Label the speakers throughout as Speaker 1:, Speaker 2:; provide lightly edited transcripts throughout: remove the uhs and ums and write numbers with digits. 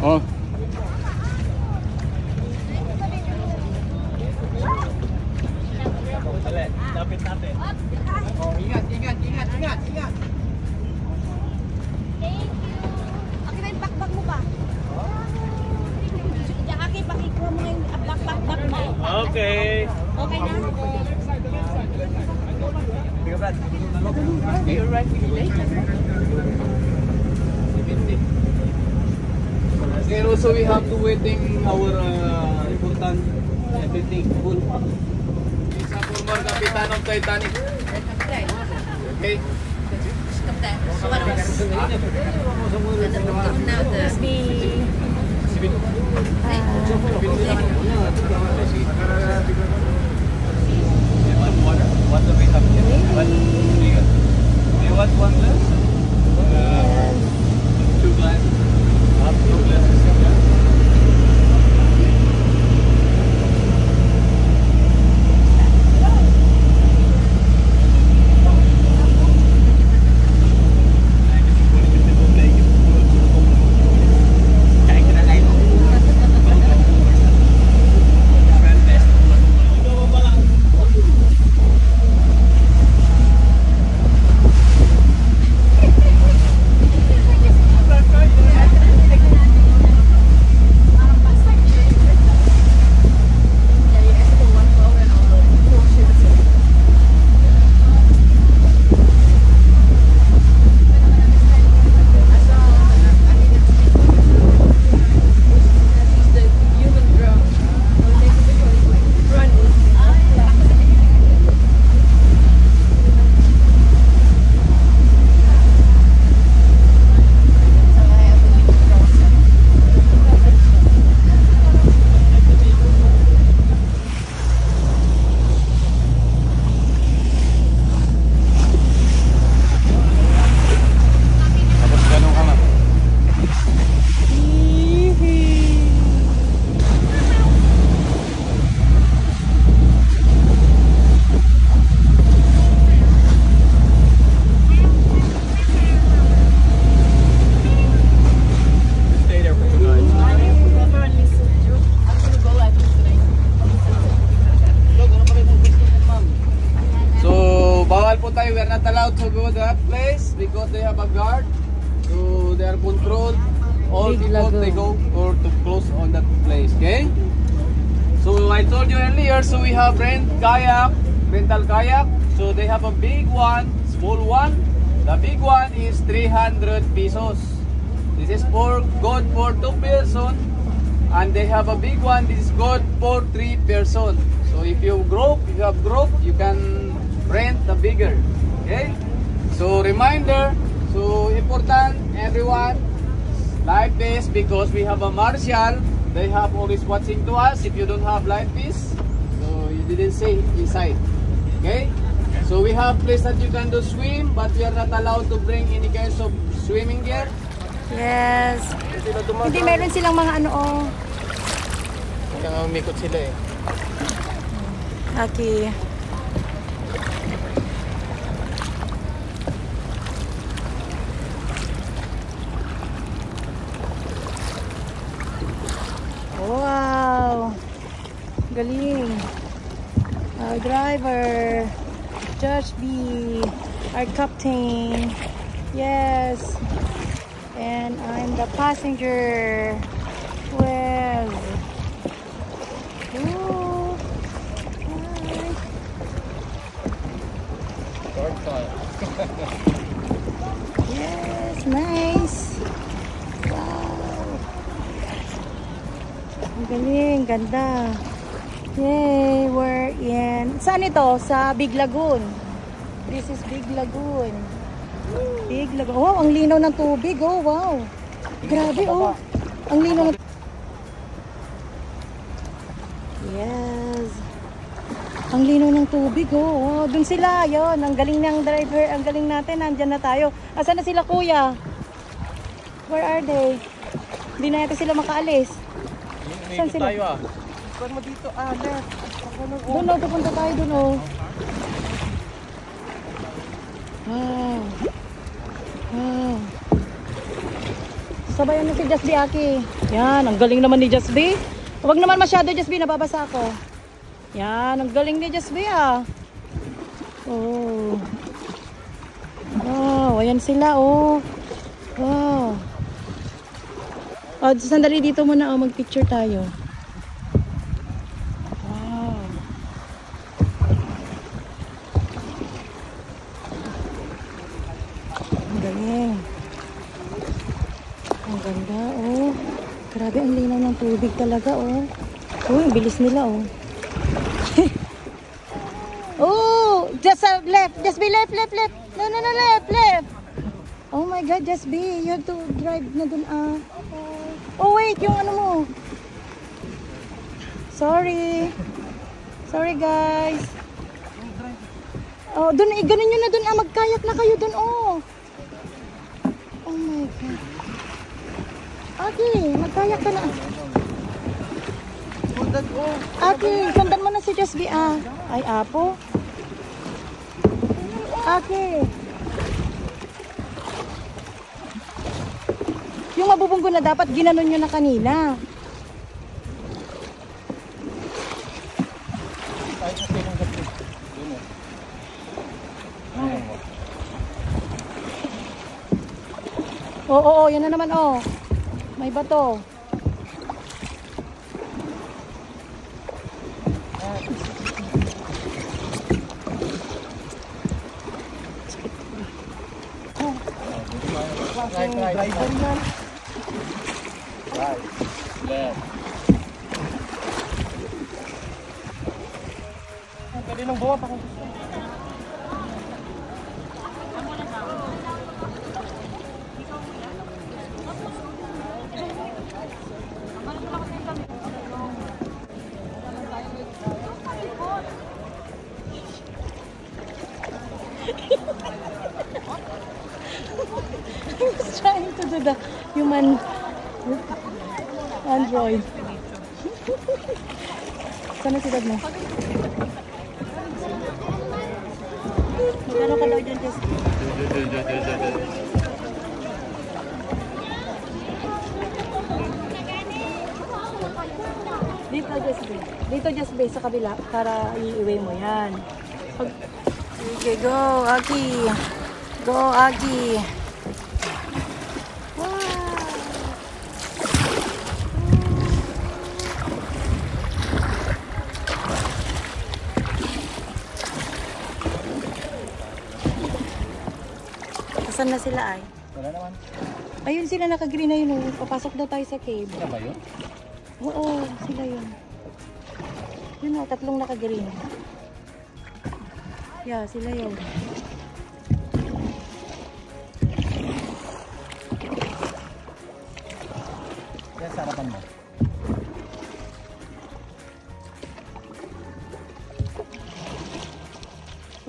Speaker 1: Oh.
Speaker 2: Lapit natin. Oh, ingat.
Speaker 3: Thank you. Aki na yung bakbak mo ba? Diyan Aki, pakikuha mo yung bakbak mo.
Speaker 2: Okay.
Speaker 3: Okay na?
Speaker 2: Sige, Brad.
Speaker 3: You're right, late.
Speaker 1: And also we have to waiting our important everything food. Isa former kapitan of Titanic. Okay.
Speaker 2: Water we have here. Do you want one glass? Two glasses. Two glasses.
Speaker 1: We are not allowed to go to that place because they have a guard, so they are controlled all people they go or to close on that place. Okay, so I told you earlier, so we have rental kayak, so they have a big one, small one. The big one is 300 pesos. This is good for 2 person, and they have a big one. This is good for 3 person. So if you have group, you can rent the bigger. Okay, so reminder, so important everyone, live this because we have a marshal. They have always watching to us. If you don't have live this, so you didn't say inside. Okay, so we have place that you can do swim, but we are not allowed to bring any kinds of swimming gear.
Speaker 3: Yes. Hindi, meron silang mga ano oh.
Speaker 1: Kaya umikot sila eh.
Speaker 3: Okay. Wow! Galing! Our driver, Judge B, our captain, yes! And I'm the passenger. Well, ooh, hi. Yes, nice! Ang galing, ganda. Yay, we're in. Saan ito? Sa Big Lagoon. This is Big Lagoon. Big Lagoon. Oh, ang linaw ng tubig. Oh, wow. Grabe, oh. Ang linaw ng... Yes. Ang linaw ng tubig, oh. Wow, dun sila. Yun, ang galing ng driver. Ang galing natin. Nandyan na tayo. Asan na sila, kuya? Where are they? Hindi na natin sila makaalis. Saan sila?
Speaker 2: Tayo ah. Saan mo dito? Ah, left.
Speaker 3: Doon o, pupunta tayo doon o. Sabayan na si Just Diaki. Yan, ang galing naman ni Jasby. Huwag naman masyado, Jasby, nababasa ako. Yan, ang galing ni Jasby ah. Oh. Wow, ayan sila oh. Wow. Oh, sandali dito muna oh, mag-picture tayo. Wow. Ang galing. Ang ganda oh. Grabe ang linaw ng tubig talaga oh. Oh, ang bilis nila oh. Oh, just left. Just be left. No, left. Oh my God, just be. You have to drive na dun ah. Oh wait, yung ano mo. Sorry guys. Oh, dun, ganun nyo na dun ah. Magkayak na kayo dun oh. Oh my God. Okay, magkayak ka na. Okay, sundan mo na si Just be ah. Ay, apo. Okay. Yung mabubunggo na dapat ginanon nyo na kanina. Oo, yan na naman oh. May bato.
Speaker 2: Right. Left. Pwede nang bawa pa kung gusto.
Speaker 3: I was trying to do the human android. Sana si Dad mo? Magkano ka daw dyan, Jess? Dito, Jess B. Dito, Jess B, sa kabila para i-iway mo yan. Okay, go, Aki. Go, Aki. Saan na sila ay?
Speaker 2: Wala naman.
Speaker 3: Ayun sila naka-green na yun. Papasok daw tayo sa cave.
Speaker 2: Sila ba yun?
Speaker 3: Oo, sila yun. Yun o, tatlong naka-green. Yeah, sila yun.
Speaker 2: Yan sa harapan mo.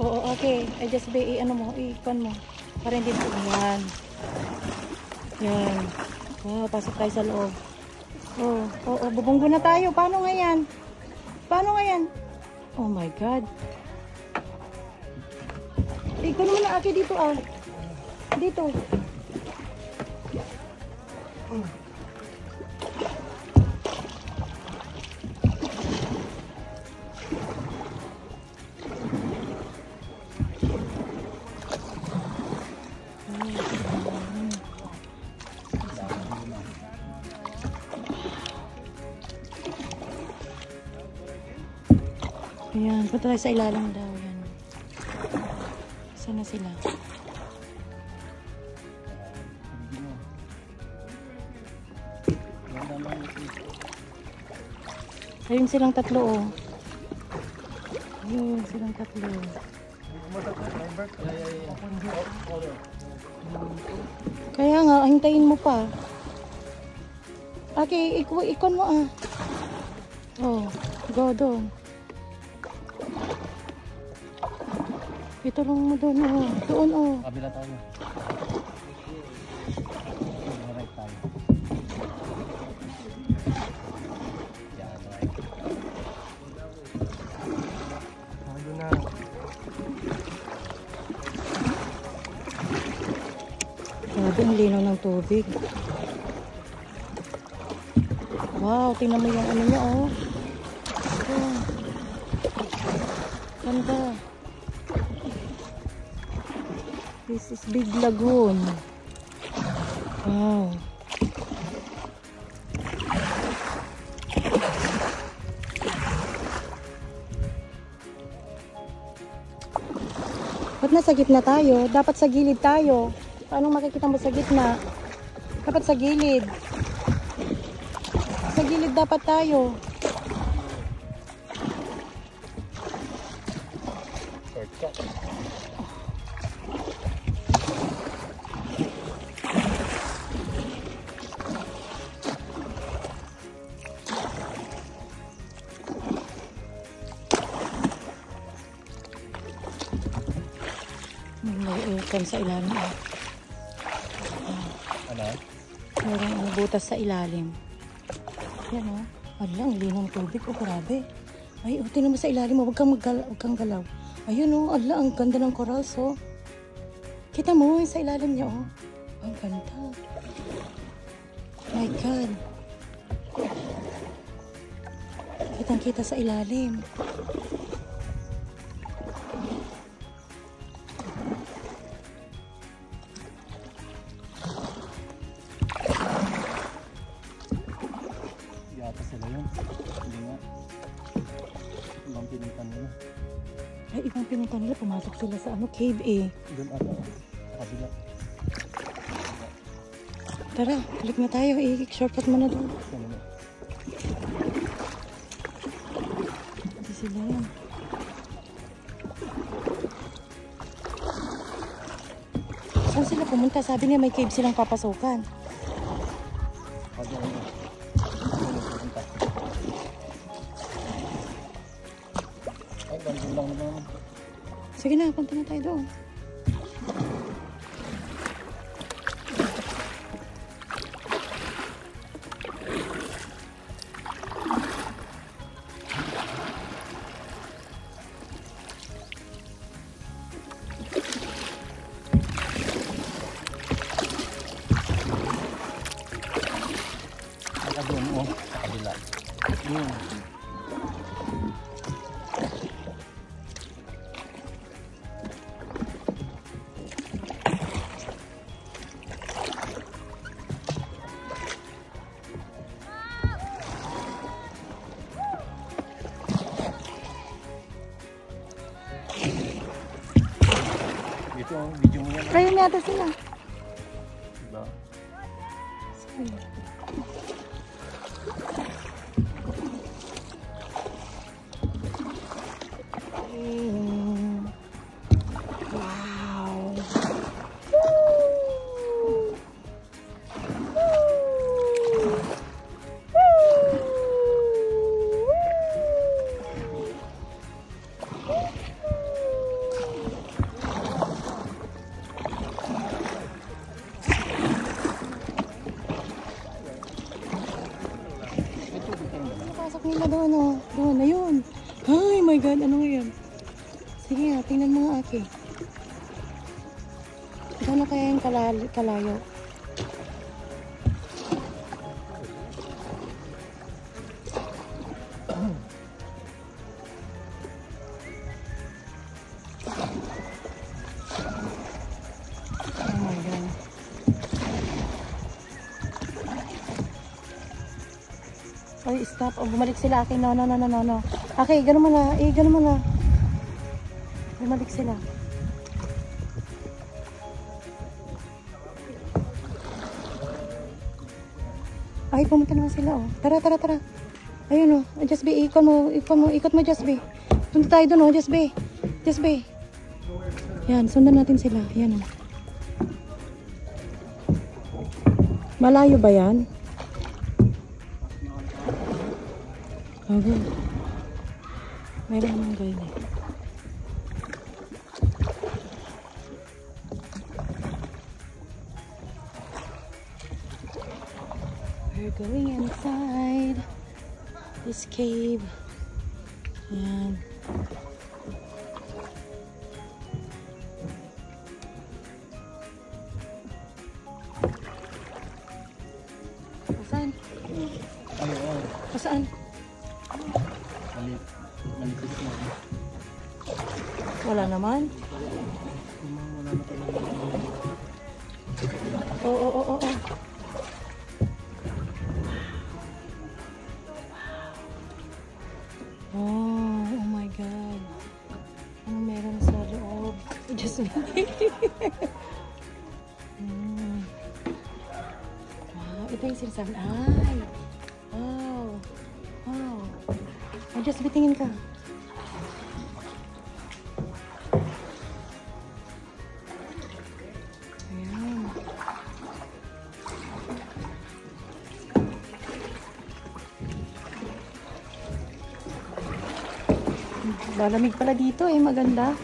Speaker 3: Oo, okay. I just be, ano mo, i-con mo. Para hindi po. Yan. Yan. Oh, pasok tayo sa loob. Oo, bubunggo na tayo. Paano nga yan? Paano nga yan? Oh my God. Ikaw naman na Aki dito ah. Dito. Ayan, punta tayo sa ilalim daw. Yan. Sana sila. Ayun silang tatlo oh. Ayun silang tatlo. Kaya nga, hintayin mo pa. Okay, ikon mo ah. Oh, go doon. Itulong mo doon oh. Doon oh.
Speaker 2: Kabila tayo. Right tayo. Yan, right. Ano na?
Speaker 3: Grabe ang linaw ng tubig. Wow, tingnan mo yung ano niya, oh. Oh. Ganda. This is Big Lagoon. Wow. Ba't nasa gitna tayo? Dapat sa gilid tayo. Paano makikita mo sa gitna? Dapat sa gilid. Sa gilid dapat tayo. May aircon sa ilalim.
Speaker 2: Ano?
Speaker 3: Mayroong butas sa ilalim. Yan o. Ala, ang linaw ng tubig. Oh, grabe. Ay, oh, tinan mo sa ilalim mo. Huwag kang galaw. Ayun o. Ala, ang ganda ng corals o. Kita mo sa ilalim niya o. Ang ganda. My God. Kitang-kita sa ilalim.
Speaker 2: Yata sila yun. Hindi nga. Ibang pinuntan nila.
Speaker 3: Ay, ibang pinunta nila. Pumasok sila sa ano, cave eh.
Speaker 2: Doon ata. Sa kabila.
Speaker 3: Tara, balik na tayo. I-shortcut mo na doon.
Speaker 2: Kanina.
Speaker 3: Hindi sila yan. Saan sila pumunta? Sabi niya may cave silang papasukan.
Speaker 2: Pwede ano. Ay, ganun lang naman.
Speaker 3: Sige na, punta na tayo doon.
Speaker 2: Doon mo, sa kabila. Yun. Ito, video mo yan.
Speaker 3: Kaya may ata sila.
Speaker 2: Diba?
Speaker 3: Sige. Wow. Pasok nila doon, oh. Doon, ayun. Ay, my God, ano yan? Sige nga, tingnan mo nga, Aki. Gano'n kaya yung kalayo? Oh my God. Ay, stop. Oh, bumalik sila, Aki. No. Aki, gano'n mo na. Gano'n mo na. Bumalik sila. Ay, pumunta naman sila, oh. Tara. Ayun, oh. Just be, ikot mo, Just be. Punta tayo doon, oh. Just be. Yan, sundan natin sila. Yan, oh. Malayo ba yan? Okay. Meron naman ganyan eh. We're going inside this cave. Ayan. Saan?
Speaker 2: Ayun.
Speaker 3: Saan?
Speaker 2: Malipis na.
Speaker 3: Wala naman.
Speaker 2: Wala na talaga.
Speaker 3: Oo. Oh my God. Ano meron sa loob? Just me. Wow, ito yung sinasabi. Ay! Wow. Ay, just bitingin ka. Ayan. Malamig pala dito eh, maganda.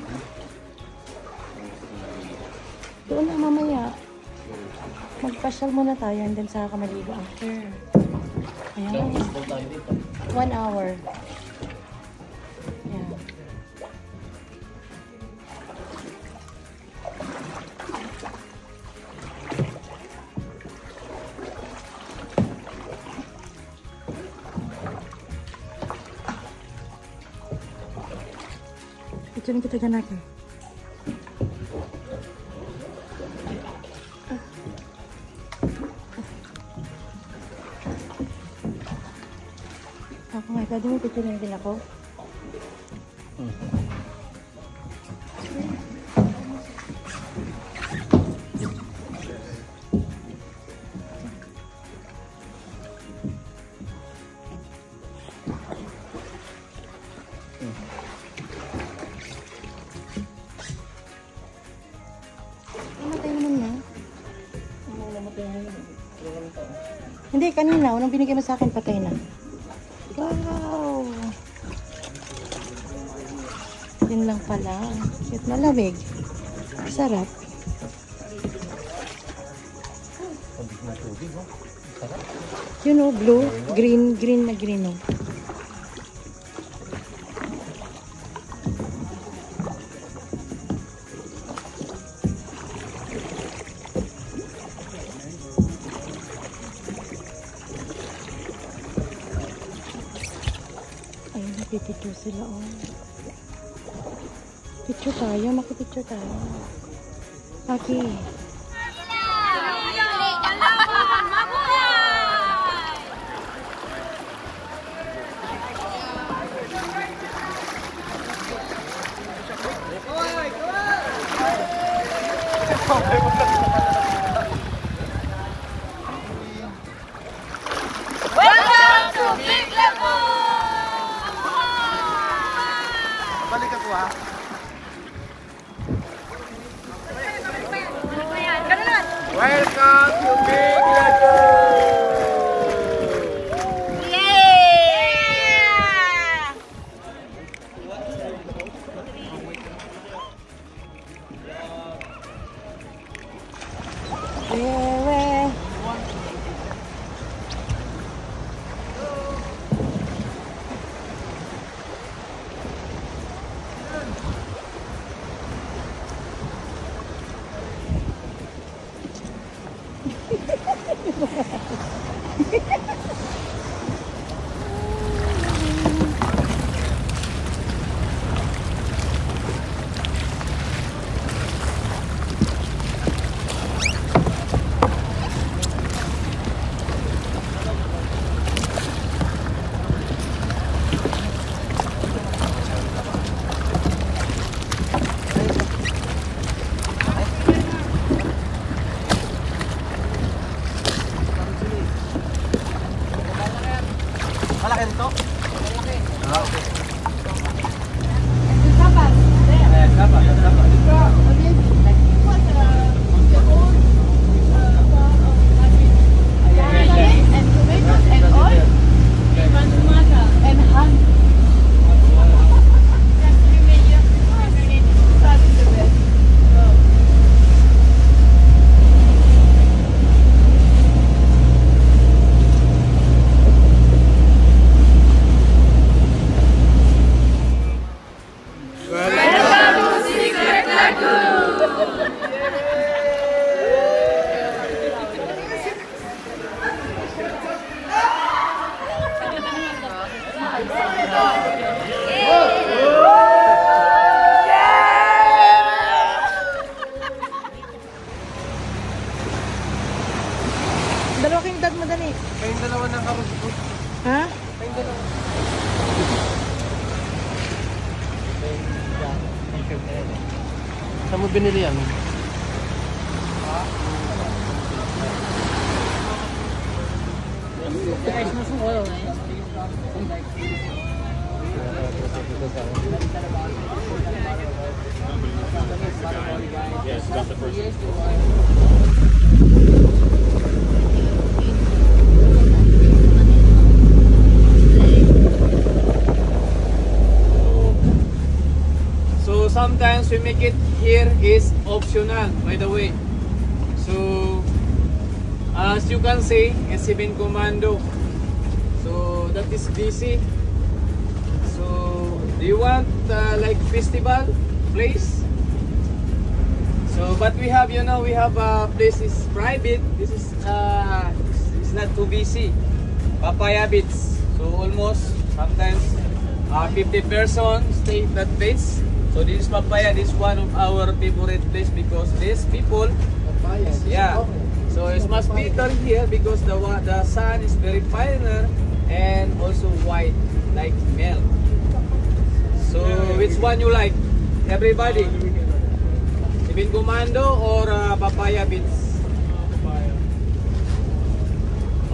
Speaker 3: Doon na mamaya. Magpasyal muna tayo and then saka maligo after. Ayan. 1 hour. Ayan. Picturein kita dyan natin. Ako nga, pwede mo picturein din ako? Namatay naman na. Hindi, kanina. Unang binigay mo sa akin, patay na. Wow! Yun lang pala. Cute na lamig. Sarap. You know, blue, green na green. Oh. Ayun, napipicture sila, oh. Picture tayo, makipicture tayo. Okay.
Speaker 4: Welcome to Big Lagoon!
Speaker 2: Balik ako ha. Welcome to Big Lagoon!
Speaker 4: Yeah!
Speaker 3: Where? Dalawa kayong dad mo dali.
Speaker 1: Kayong dalawa ng karot ko.
Speaker 3: Ha?
Speaker 1: Kayong dalawa. Saan mo binili yan? So sometimes we make it here is optional, by the way. So as you can see, it's even commando. So that is busy. So do you want like festival place? So but we have, you know, we have a place is private. This is it's not too busy. Papaya Beach. So almost sometimes 50 persons stay at that place. So this is Papaya. This is one of our favorite place because these people, yeah. So it's much better here because the sun is very finer and also white like milk. So which one you like? Everybody? Sibin Commando or Papaya Beach?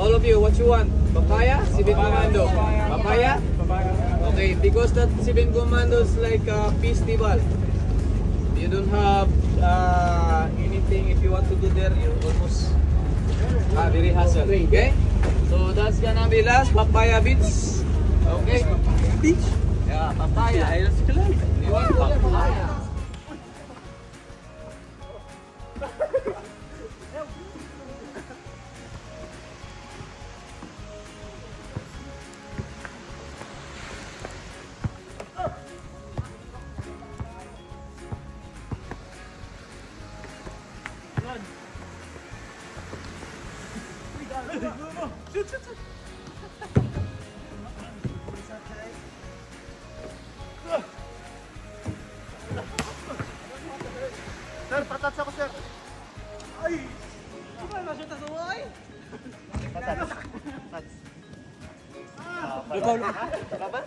Speaker 1: All of you, what you want? Papaya? Sibin Commando? Papaya? Okay, because that Sibin Commando is like a festival. You don't have anything. If you want to do there, you almost very hassle. Okay, so that's gonna be last Papaya Beach. Okay, beach. Yeah, Papaya. You want to go there? Papaya.
Speaker 2: Sir, patats ako, sir. Ay! Kumay na siya tasuway? Patats. Patats. Lukaw, lukaw. Baba?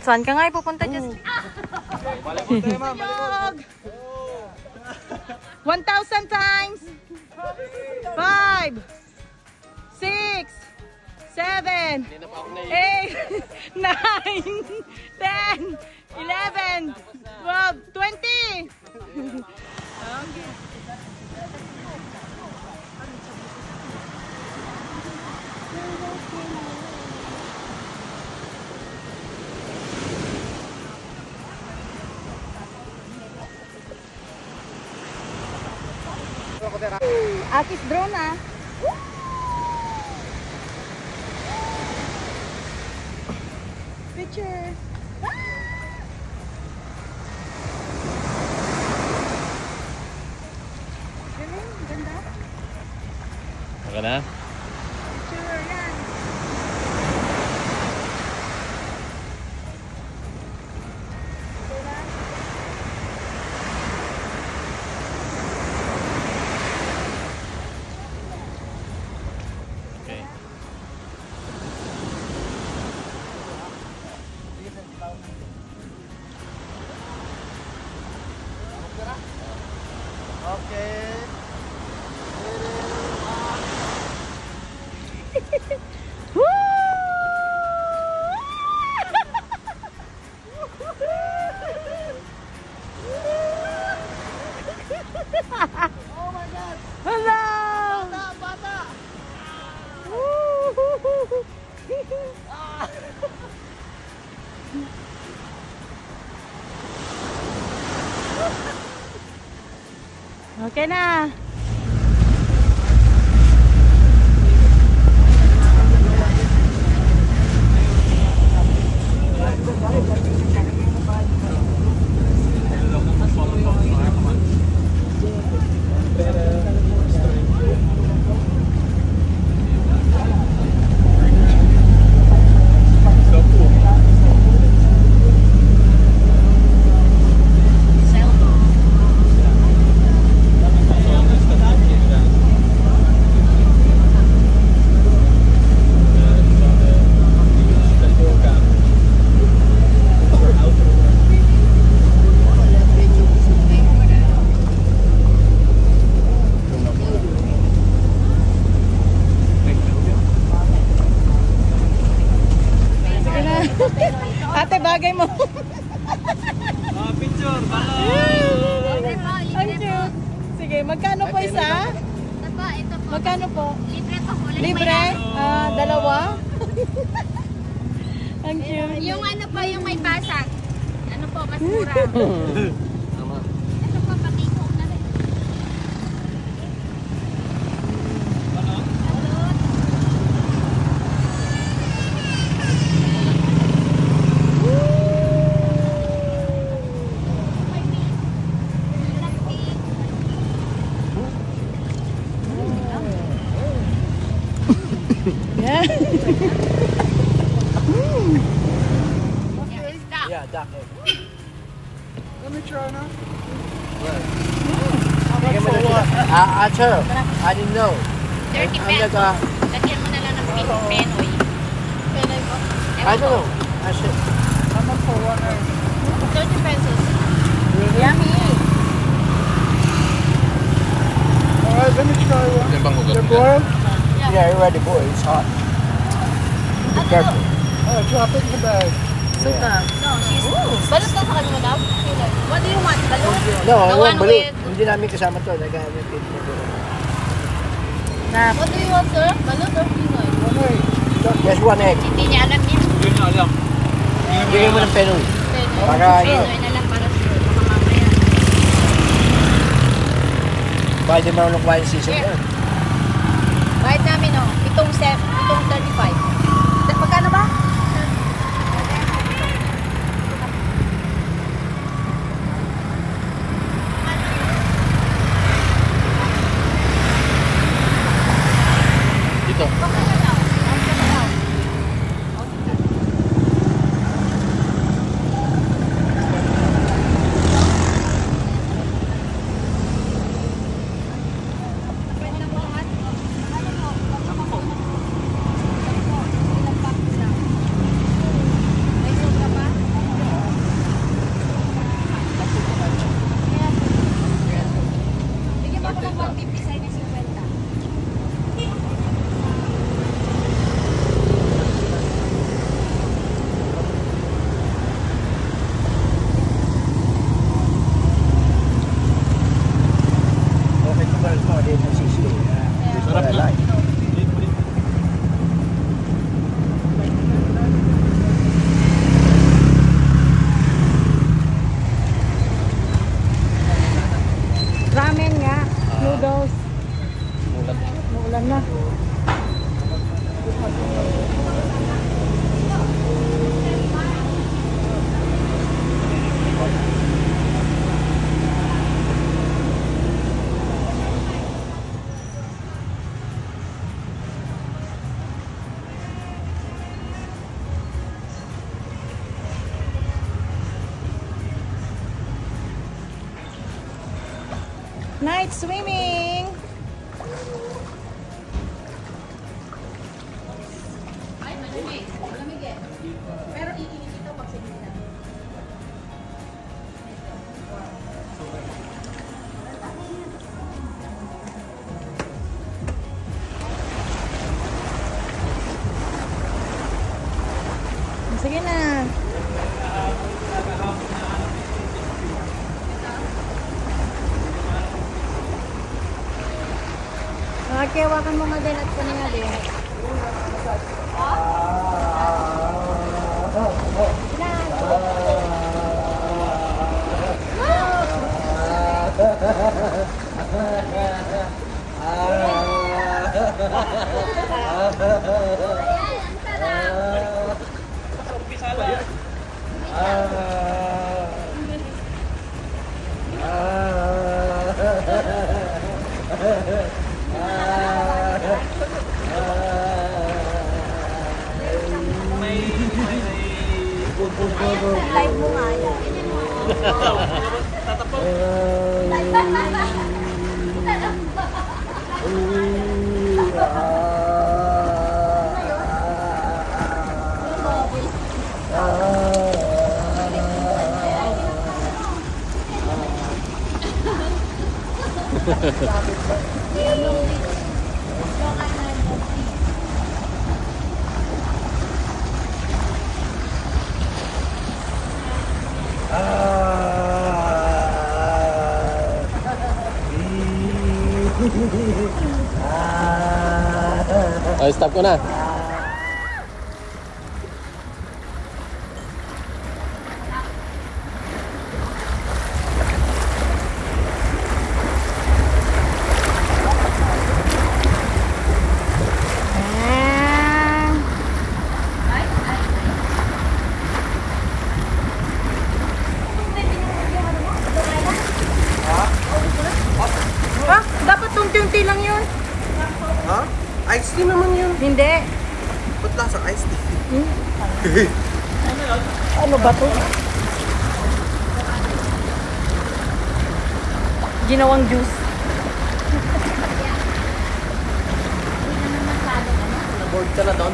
Speaker 3: Saan ka nga ipupunta dyan?
Speaker 1: Balikot tayo, ma'am. Balikot.
Speaker 3: 1,000 times. 5, 6, 7, 8, 9, 10, 11, 12, 20. Akis drone ah. Picture. Galing, ganda.
Speaker 1: Okay na?
Speaker 3: Sure, yan.
Speaker 1: Okay.
Speaker 2: Okay.
Speaker 3: Woo!
Speaker 2: Oh my God!
Speaker 3: Hello!
Speaker 2: Bata!
Speaker 3: Woo! Okay na. Ate, bagay mo.
Speaker 1: Picture,
Speaker 4: Libre po,
Speaker 3: Ang
Speaker 4: libre po.
Speaker 3: cute. Sige, magkano po isa?
Speaker 4: Ito po, ito po.
Speaker 3: Magkano po?
Speaker 4: Libre po. Walang
Speaker 3: Libre?
Speaker 4: bayad.
Speaker 3: Dalawa? Ang cute.
Speaker 4: Yung ano po, yung may basag. Ano po, mas mura. Ito po, pati ko na rin.
Speaker 3: Yeah.
Speaker 2: Yeah, duck egg. Let me try now. Sir, I didn't know.
Speaker 4: 30
Speaker 2: I'm
Speaker 4: pesos.
Speaker 2: like,
Speaker 4: Lagyan mo na lang ng penoy. Penoy po?
Speaker 2: I don't know. I should. How much for one egg?
Speaker 4: 30 pesos.
Speaker 3: Yummy.
Speaker 2: Alright, let me try one. They're boiled? Yeah, you're ready, boy. It's hot. Be careful. Oh, drop it in the bag.
Speaker 3: Suka.
Speaker 4: No, she's... Balot ka sa kanya, madam? What do you want? Balot?
Speaker 2: No, I
Speaker 4: The
Speaker 2: want
Speaker 4: one
Speaker 2: balloon.
Speaker 4: with-
Speaker 2: Hindi namin kasama to. Nagamit it.
Speaker 3: Na.
Speaker 4: What do you want, sir? Balot or pinoy?
Speaker 2: One egg. Just one egg.
Speaker 4: Hindi niya alam niya.
Speaker 2: Bigyan mo ng penoy.
Speaker 4: Penoy.
Speaker 2: Para
Speaker 4: Penoy na lang para sure. Baka mamaya.
Speaker 2: Baka di marunong kuhain season yan.
Speaker 4: Bayad namin, oh. Itong 35. Magkano ba?
Speaker 1: Dito.
Speaker 4: Bigyan mo ako ng 150 sa'yo ng 50.
Speaker 2: Okay, kumain mo din ng sisi. This is what I like.
Speaker 3: Ramen nga. Noodles.
Speaker 1: Mulat.
Speaker 3: Maulan na. Night swimming!
Speaker 4: Ay, malamig. Malamig eh. Pero iinit ito pag sinilang.
Speaker 3: Sige na. Okay, hawakan mo nga din at kunin nga din. Live mo nga yan.
Speaker 1: Ay, stop ko na.
Speaker 3: Ah, dapat tunti-unti lang yun.
Speaker 2: Ha? Iced tea naman yun.
Speaker 3: Hindi.
Speaker 2: Ba't lasa iced tea?
Speaker 3: Ano ba to? Ginawang juice.
Speaker 2: Bored ka na doon?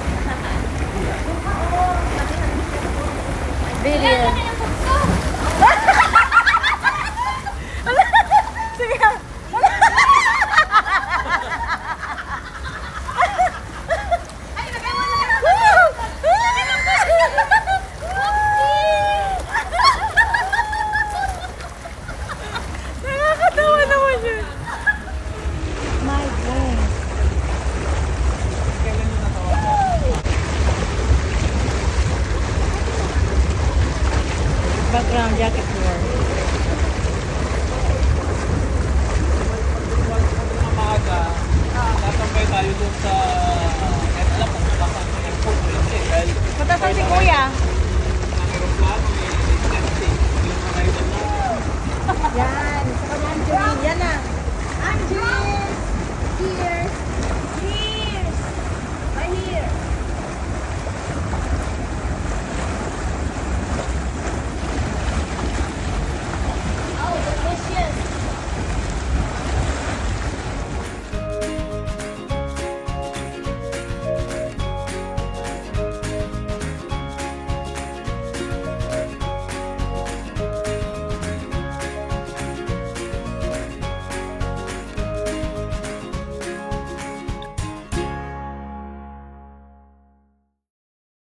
Speaker 3: Very.
Speaker 4: Kaya ka ng gusto.